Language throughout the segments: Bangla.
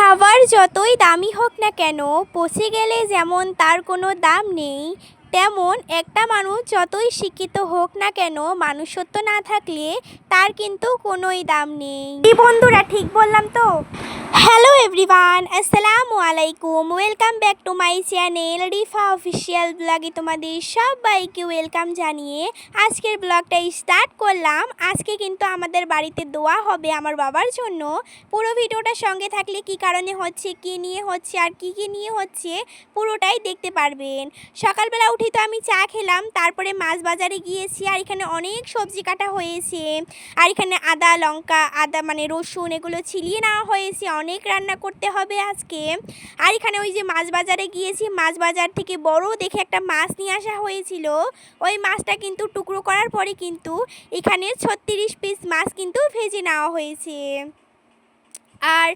খাবার যতই দামি হোক না কেন, পচে গেলে যেমন তার কোনো দাম নেই, তেমন একটা মানুষ যতই শিক্ষিত হোক না কেন, মানুষত্ব না থাকলে তার কিন্তু কোনোই দাম নেই। কি বন্ধুরা, ঠিক বললাম তো? হ্যালো এভরিওয়ান, আসসালামু আলাইকুম। Welcome back to my channel Rifa official ব্লগে তোমাদের সবাইকে ওয়েলকাম জানিয়ে আজকের ব্লগটা স্টার্ট করলাম। আজকে কিন্তু আমাদের বাড়িতে দোয়া হবে আমার বাবার জন্য। পুরো ভিডিওটার সঙ্গে থাকলে কি কারণে হচ্ছে, কী নিয়ে হচ্ছে আর কী নিয়ে হচ্ছে পুরোটাই দেখতে পারবেন। সকালবেলা উঠে তো আমি চা খেলাম, তারপরে মাছ বাজারে গিয়েছি, আর এখানে অনেক সবজি কাটা হয়েছে, আর এখানে আদা লঙ্কা মানে রসুন এগুলো ছিলিয়ে নেওয়া হয়েছে। অনেক রান্না করতে হবে আজকে। আর এখানে ওই যে মাছ বাজারে গিয়েছি, মাছ বাজার থেকে বড় দেখে একটা মাছ নিয়ে আসা হয়েছিল। ওই মাছটা কিন্তু টুকরো করার পরে কিন্তু এখানে 36 পিস মাছ কিন্তু ভেজে নেওয়া হয়েছে। আর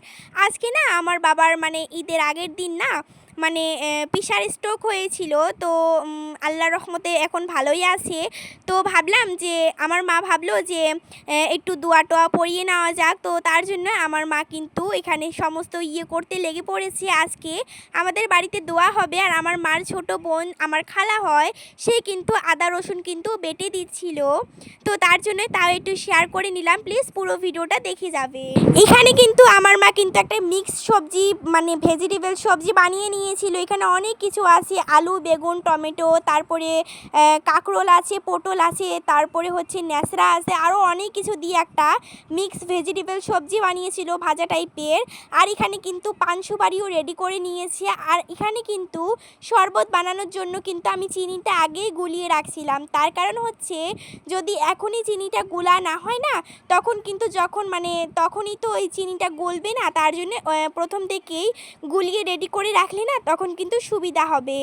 আজকে না আমার বাবার মানে ঈদের আগের দিন না মানে প্রেশার স্ট্রোক হয়েছিল, তো আল্লাহর রহমতে এখন ভালোই আছে। তো ভাবলাম যে আমার মা ভাবলো যে একটু দোয়া টোয়া পড়িয়ে নেওয়া যাক, তো তার জন্য আমার মা কিন্তু এখানে সমস্ত করতে লেগে পড়েছে। আজকে আমাদের বাড়িতে দোয়া হবে, আর আমার মার ছোট বোন আমার খালা হয়, সে কিন্তু আদা রসুন কিন্তু বেটে দিচ্ছিল, তো তার জন্য তাও একটু শেয়ার করে নিলাম। প্লিজ পুরো ভিডিওটা দেখে যাবে। এখানে কিন্তু আমার মা কিন্তু একটা মিক্স সবজি মানে ভেজিটেবল সবজি বানিয়ে নিয়েছিল। এখানে অনেক কিছু আছে, আলু বেগুন টমেটো, তারপরে কাঁকরোল আছে, পটল আছে, তারপরে হচ্ছে ন্যাসরা আছে, আরও অনেক কিছু দিয়ে একটা মিক্স ভেজিটেবল সবজি বানিয়েছিল ভাজা টাইপের। আর এখানে কিন্তু পান সুপারিও রেডি করে নিয়েছি। আর এখানে কিন্তু শরবত বানানোর জন্য কিন্তু আমি চিনিটা আগেই গুলিয়ে রাখছিলাম, তার কারণ হচ্ছে যদি এখনই চিনিটা গুলা না হয় না, তখন কিন্তু তখনই তো ওই চিনিটা গলবে না, তার জন্য প্রথম থেকেই গুলিয়ে রেডি করে রাখলে না তখন কিন্তু সুবিধা হবে।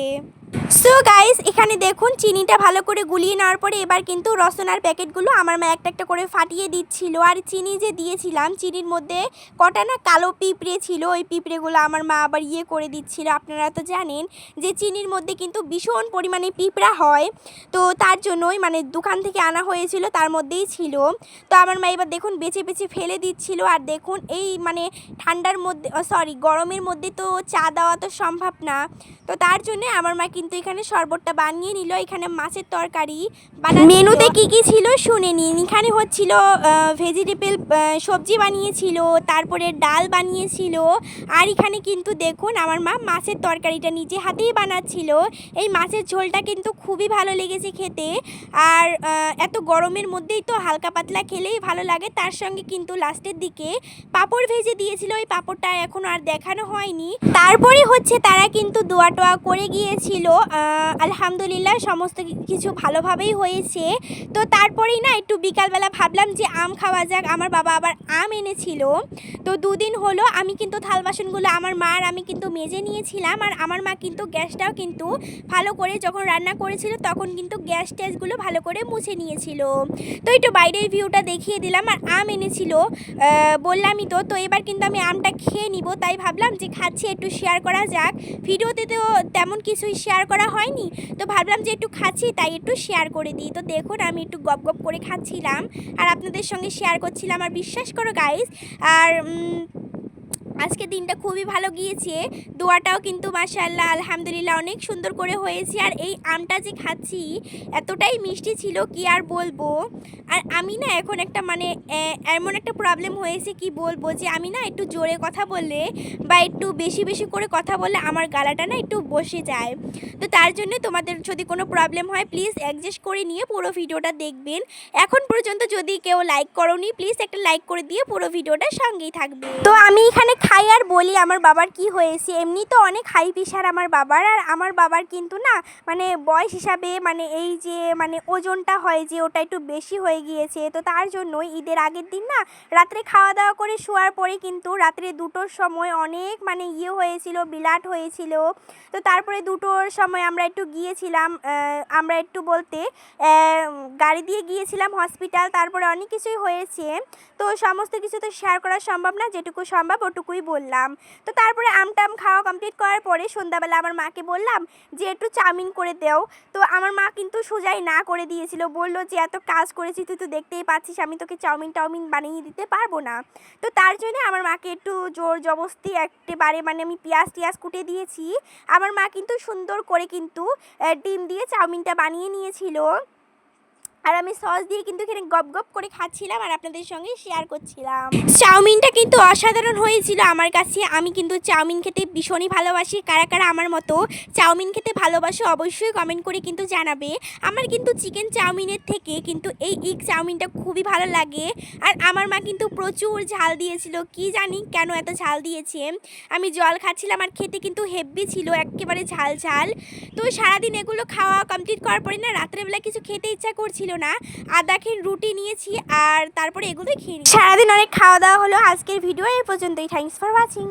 সো গাইস, এখানে দেখুন চিনিটা ভালো করে গুলিয়ে নেওয়ার পরে এবার কিন্তু রসনার প্যাকেটগুলো আমার মা একটা একটা করে ফাটিয়ে দিচ্ছিল। আর চিনি যে দিয়েছিলাম, চিনির মধ্যে কটা না কালো পিঁপড়ে ছিল, ওই পিঁপড়েগুলো আমার মা আবার করে দিচ্ছিল। আপনারা তো জানেন যে চিনির মধ্যে কিন্তু ভীষণ পরিমাণে পিঁপড়া হয়, তো তার জন্যই মানে দোকান থেকে আনা হয়েছিল, তার মধ্যেই ছিল। তো আমার মা এবার দেখুন বেছে বেছে ফেলে দিচ্ছিল। আর দেখুন এই মানে ঠান্ডার মধ্যে গরমের মধ্যে তো চা দেওয়া তো সম্ভব না, তো তার জন্য আমার মা কিন্তু এখানে শরবতটা বানিয়ে নিল। এখানে মাছের তরকারি মেনুতে কি কি ছিল শুনে নিন। এখানে হচ্ছিল ভেজিটেবল সবজি বানিয়েছিল, তারপরে ডাল বানিয়েছিল, আর এখানে কিন্তু দেখুন আমার মা মাছের তরকারিটা নিজে হাতেই বানাচ্ছিল। এই মাছের ঝোলটা কিন্তু খুবই ভালো লেগেছে খেতে, আর এত গরমের মধ্যেই তো হালকা পাতলা খেলেই ভালো লাগে। তার সঙ্গে কিন্তু লাস্টের দিকে পাঁপড় ভেজে দিয়েছিল, ওই পাঁপড়টা এখন আর দেখানো হয়নি। তারপরে হচ্ছে তারা কিন্তু দোয়া টোয়া করে গিয়েছিল। আলহামদুলিল্লাহ সমস্ত কিছু ভালোভাবেই হয়েছে। তো তারপরেই না একটু বিকালবেলা ভাবলাম যে আম খাওয়া যাক। আমার বাবা আবার আম এনেছিল, তো দুদিন হলো আমি কিন্তু থাল বাসনগুলো আমার মা আর আমি কিন্তু মেজে নিয়েছিলাম। আর আমার মা কিন্তু গ্যাসটাও কিন্তু ভালো করে যখন রান্না করেছিল তখন কিন্তু গ্যাস ট্যাসগুলো ভালো করে মুছে নিয়েছিল। তো একটু বাইরের ভিউটা দেখিয়ে দিলাম। আর আম এনেছিল বললামই তো। তো এবার কিন্তু আমি আমটা খেয়ে নিব, তাই ভাবলাম যে খাচ্ছি একটু শেয়ার করা যাক। ভিডিওতে তো তেমন কিছুই শেয়ার করা হয়নি, তো ভাবলাম যে একটু খাচ্ছি তাই একটু শেয়ার করে দিই। তো দেখুন আমি একটু গপ গপ করে খাচ্ছিলাম আর আপনাদের সঙ্গে শেয়ার করছিলাম। আর বিশ্বাস করো গাইস, আর আজকে দিনটা খুবই ভালো গিয়েছে। দোয়াটাও কিন্তু মাশাআল্লাহ আলহামদুলিল্লাহ অনেক সুন্দর করে হয়েছে। আর এই আমটা যে খাচ্ছি এতটাই মিষ্টি ছিল কি আর বলবো। আর আমি না এখন একটা মানে এমন একটা প্রবলেম হয়েছে কি বলবো, যে আমি না একটু জোরে কথা বললে বা একটু বেশি বেশি করে কথা বললে আমার গালাটা না একটু বসে যায়। তো তার জন্য তোমাদের যদি কোনো প্রবলেম হয় প্লিজ অ্যাডজাস্ট করে নিয়ে পুরো ভিডিওটা দেখবেন। এখন পর্যন্ত যদি কেউ লাইক করোনি প্লিজ একটা লাইক করে দিয়ে পুরো ভিডিওটা সঙ্গেই থাকবে। তো আমি এখানে খাই আর বলি আমার বাবার কি হয়েছে। এমনি তো অনেক হাই প্রেশার আমার বাবার, আর আমার বাবার কিন্তু না মানে বয়স হিসাবে মানে এই যে মানে ওজনটা হয় যে ওটা একটু বেশি হয়ে গিয়েছে। তো তার জন্যই ঈদের আগের দিন না রাত্রে খাওয়া দাওয়া করে শোয়ার পরে কিন্তু রাত্রে 2টোর সময় অনেক মানে হয়েছিল, বিলাট হয়েছিল। তো তারপরে 2টোর সময় আমরা একটু গিয়েছিলাম, আমরা একটু বলতে গাড়ি দিয়ে গিয়েছিলাম হসপিটাল। তারপরে অনেক কিছুই হয়েছে, তো সমস্ত কিছু তো শেয়ার করা সম্ভব না, যেটুকু সম্ভব ওটুকুই ওই বললাম। তো তারপরে আমটাম খাওয়া কমপ্লিট করার পরে সন্ধ্যাবেলা আমার মাকে বললাম যে একটু চাউমিন করে দাও। তো আমার মা কিন্তু সোজাই না করে দিয়েছিল, বললো যে এত কাজ করেছি তুই তো দেখতেই পাচ্ছিস আমি তোকে চাউমিন বানিয়ে দিতে পারবো না। তো তার জন্য আমার মাকে একটু জোর জবরদস্তি একেবারে মানে আমি পেঁয়াজ কুটে দিয়েছি। আমার মা কিন্তু সুন্দর করে কিন্তু ডিম দিয়ে চাউমিনটা বানিয়ে নিয়েছিল। আর আমি সস দিয়ে কিন্তু এখানে গপ গপ করে খাচ্ছিলাম আর আপনাদের সঙ্গে শেয়ার করছিলাম। চাউমিনটা কিন্তু অসাধারণ হয়েছিল আমার কাছে। আমি কিন্তু চাউমিন খেতে ভীষণই ভালোবাসি। কারা কারা আমার মতো চাউমিন খেতে ভালোবাসো অবশ্যই কমেন্ট করে কিন্তু জানাবে। আমার কিন্তু চিকেন চাউমিনের থেকে কিন্তু এই চাউমিনটা খুবই ভালো লাগে। আর আমার মা কিন্তু প্রচুর ঝাল দিয়েছিল, কি জানি কেন এত ঝাল দিয়েছে। আমি জল খাচ্ছিলাম আর খেতে কিন্তু হেভি ছিল, একেবারে ঝাল ঝাল। তো সারাদিন এগুলো খাওয়া কমপ্লিট করার পরে না রাত্রেবেলা কিছু খেতে ইচ্ছা করছিল না। আদা খেয়ে রুটি নিয়েছি আর তারপরে এগুলোই খেয়ে নিই। সারাদিন অনেক খাওয়া দাওয়া হলো। আজকের ভিডিও এই পর্যন্তই। Thanks for watching.